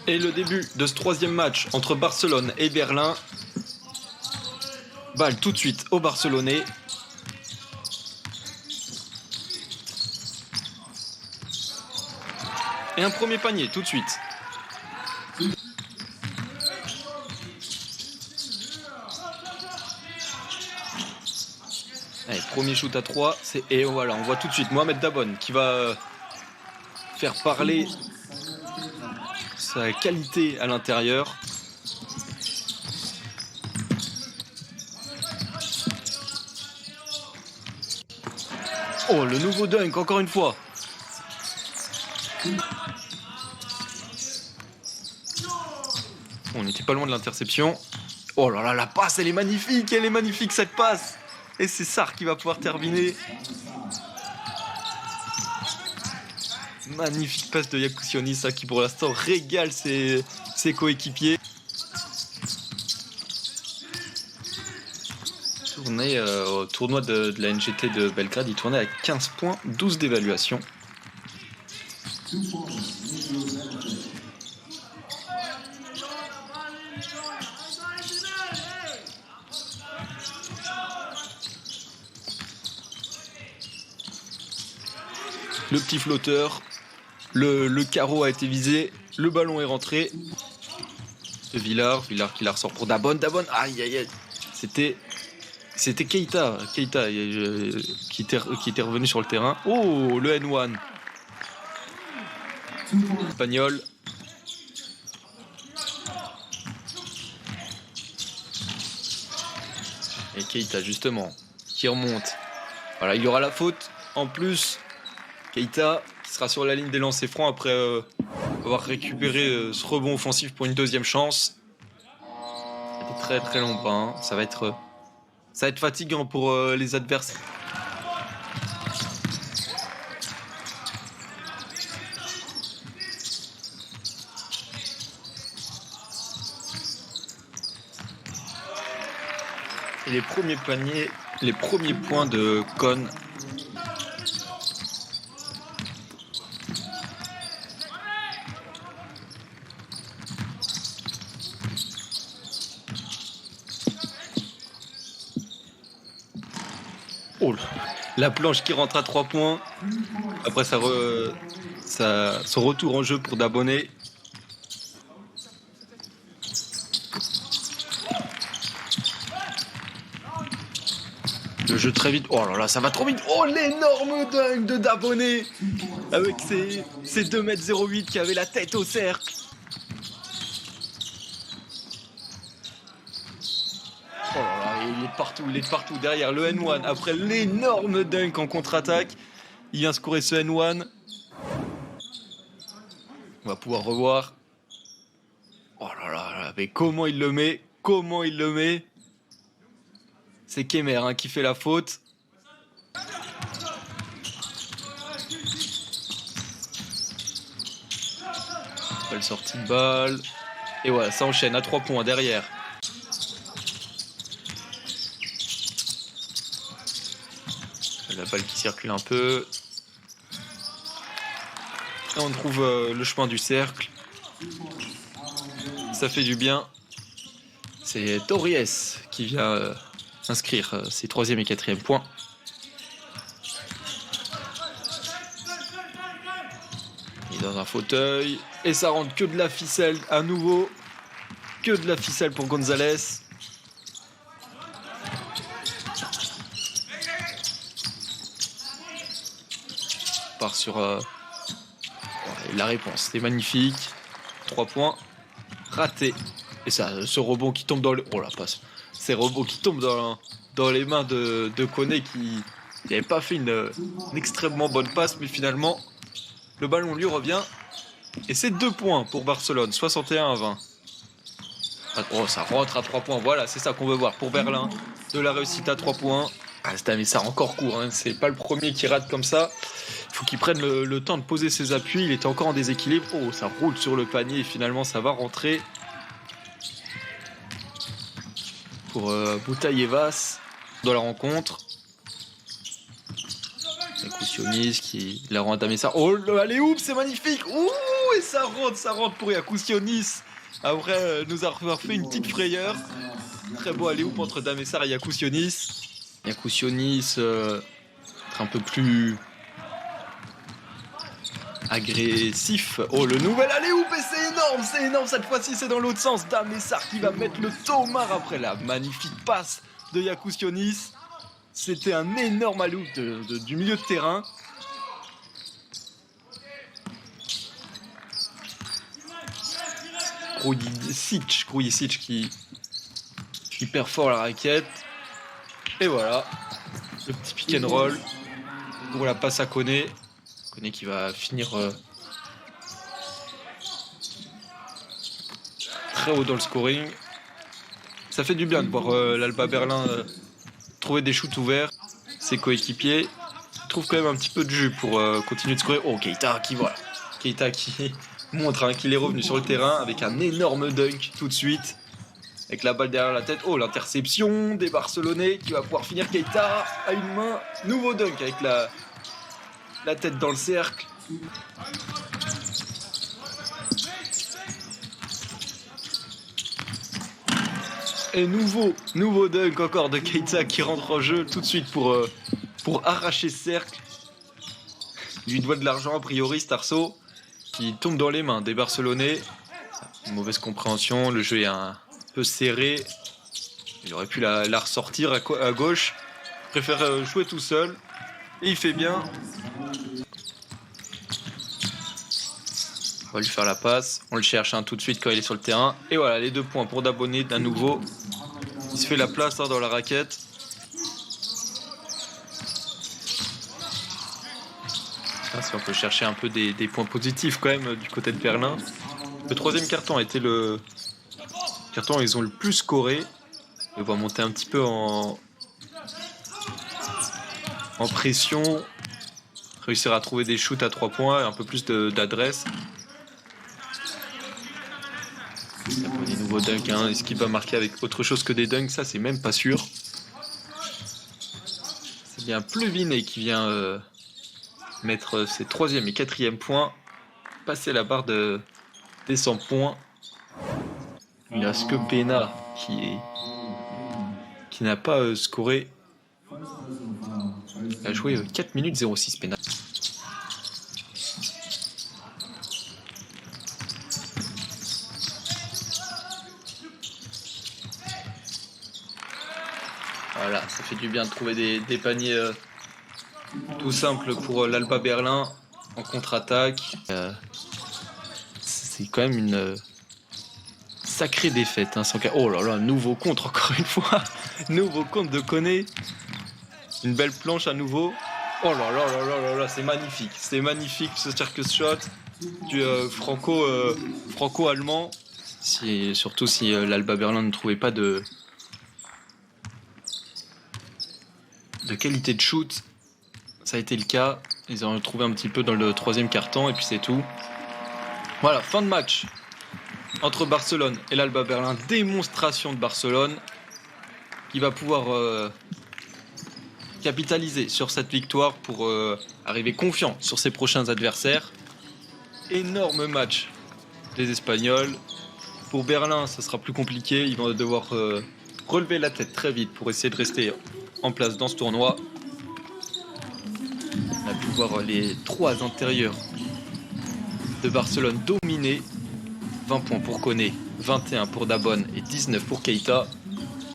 Et le début de ce troisième match entre Barcelone et Berlin. Balle tout de suite au Barcelonais. Et un premier panier tout de suite. Allez, premier shoot à 3. Et voilà, on voit tout de suite Mohamed Dabonne qui va faire parler sa qualité à l'intérieur. Oh, le nouveau dunk, encore une fois. On n'était pas loin de l'interception. Oh là là, la passe, elle est magnifique cette passe. Et c'est Sarr qui va pouvoir terminer. Magnifique passe de Yakusioni, ça qui pour l'instant régale ses coéquipiers. Au tournoi de la NGT de Belgrade, il tournait à 15 points, 12 d'évaluation. Le petit flotteur, le carreau a été visé, le ballon est rentré. De Villar qui la ressort pour Dabonne, aïe aïe aïe. C'était Keita qui était revenu sur le terrain. Oh, le N1. Espagnol. Et Keita justement qui remonte. Voilà, il y aura la faute en plus. Keita qui sera sur la ligne des lancers francs après avoir récupéré ce rebond offensif pour une deuxième chance. C'était très très long pas, hein. Ça va être fatigant pour les adversaires. Et les premiers points de Con. Oh, la planche qui rentre à 3 points. Après son retour en jeu pour Dabonne. Le jeu très vite. Oh là là, ça va trop vite. Oh, l'énorme dunk de Dabonne avec ses 2,08 m qui avait la tête au cercle. Oh là là, il est partout derrière le N1. Après l'énorme dunk en contre-attaque, il vient scorer ce N1. On va pouvoir revoir. Oh là là, mais comment il le met. C'est Kemer hein, qui fait la faute. Belle sortie de balle. Et voilà, ça enchaîne à 3 points derrière. La balle qui circule un peu. Et on trouve le chemin du cercle. Ça fait du bien. C'est Torries qui vient inscrire ses 3e et 4e points. Il est dans un fauteuil. Et ça rentre que de la ficelle à nouveau. Que de la ficelle pour Gonzalez. Part sur la réponse. C'est magnifique. 3 points. Raté. Et ça, ce rebond qui tombe dans le... Oh la passe. Ces rebonds qui tombent dans les mains de Koné qui n'avait pas fait une extrêmement bonne passe. Mais finalement, le ballon lui revient. Et c'est 2 points pour Barcelone. 61-20. Oh, ça rentre à 3 points. Voilà, c'est ça qu'on veut voir pour Berlin. De la réussite à 3 points. Ah, mais ça encore court. Hein. C'est pas le premier qui rate comme ça. Il faut qu'il prenne le temps de poser ses appuis. Il était encore en déséquilibre. Oh, ça roule sur le panier et finalement ça va rentrer. Pour Boutaïevas dans la rencontre. Yakousionis qui la rend à Damessar. Oh, allez, oups, c'est magnifique. Ouh, et ça rentre pour Yakousionis. Après nous avoir fait une petite frayeur. Très beau allez, oups entre Damessar et Yakousionis. Yakousionis un peu plus agressif. Oh, le nouvel alley-oop, et c'est énorme, cette fois-ci c'est dans l'autre sens. Damessar qui va mettre le tomard après la magnifique passe de Yakousionis. C'était un énorme alley-oop du milieu de terrain. Krujicic qui perd fort la raquette. Et voilà, le petit pick and roll pour la passe à Koné. Koné qui va finir très haut dans le scoring. Ça fait du bien de voir l'Alba Berlin trouver des shoots ouverts. Ses coéquipiers trouvent quand même un petit peu de jus pour continuer de scorer. Oh, Keita qui montre qu'il est revenu sur le terrain avec un énorme dunk tout de suite. Avec la balle derrière la tête. Oh, l'interception des Barcelonais qui va pouvoir finir. Keita à une main. Nouveau dunk avec la tête dans le cercle. Et nouveau dunk encore de Keita qui rentre en jeu tout de suite pour arracher ce cercle. Il lui doit de l'argent a priori, Starso, qui tombe dans les mains des Barcelonais. Une mauvaise compréhension, le jeu est un peu serré. Il aurait pu la ressortir à gauche. Il préfère jouer tout seul. Et il fait bien. On va lui faire la passe. On le cherche tout de suite quand il est sur le terrain. Et voilà, les 2 points pour Dabonnet d'un nouveau. Il se fait la place dans la raquette. Si on peut chercher un peu des points positifs quand même du côté de Berlin. Le 3e carton a été le carton où ils ont le plus scoré. On va monter un petit peu en pression. Réussir à trouver des shoots à 3 points et un peu plus d'adresse. Des nouveaux dunks, Est-ce qu'il va marquer avec autre chose que des dunks? Ça, c'est même pas sûr. C'est bien Pleuvinet qui vient mettre ses 3e et 4e points. Passer la barre des 100 points. Il n'y a que Pena qui n'a pas scoré. Il a joué 4 minutes 06 Pena. Voilà, ça fait du bien de trouver des paniers tout simples pour l'Alba Berlin en contre-attaque. C'est quand même une sacrée défaite. Oh là là, nouveau contre encore une fois. Nouveau contre de Koné. Une belle planche à nouveau. Oh là là là là là là, c'est magnifique. C'est magnifique ce circus shot du franco-allemand. Surtout si l'Alba Berlin ne trouvait pas de qualité de shoot. Ça a été le cas. Ils ont retrouvé un petit peu dans le 3e quart-temps et puis c'est tout. Voilà, fin de match entre Barcelone et l'Alba Berlin. Démonstration de Barcelone qui va pouvoir capitaliser sur cette victoire pour arriver confiant sur ses prochains adversaires. Énorme match des Espagnols. Pour Berlin, ça sera plus compliqué. Ils vont devoir relever la tête très vite pour essayer de rester en place dans ce tournoi. On a pu voir les 3 intérieurs de Barcelone dominés. 20 points pour Koné, 21 pour Dabon et 19 pour Keita.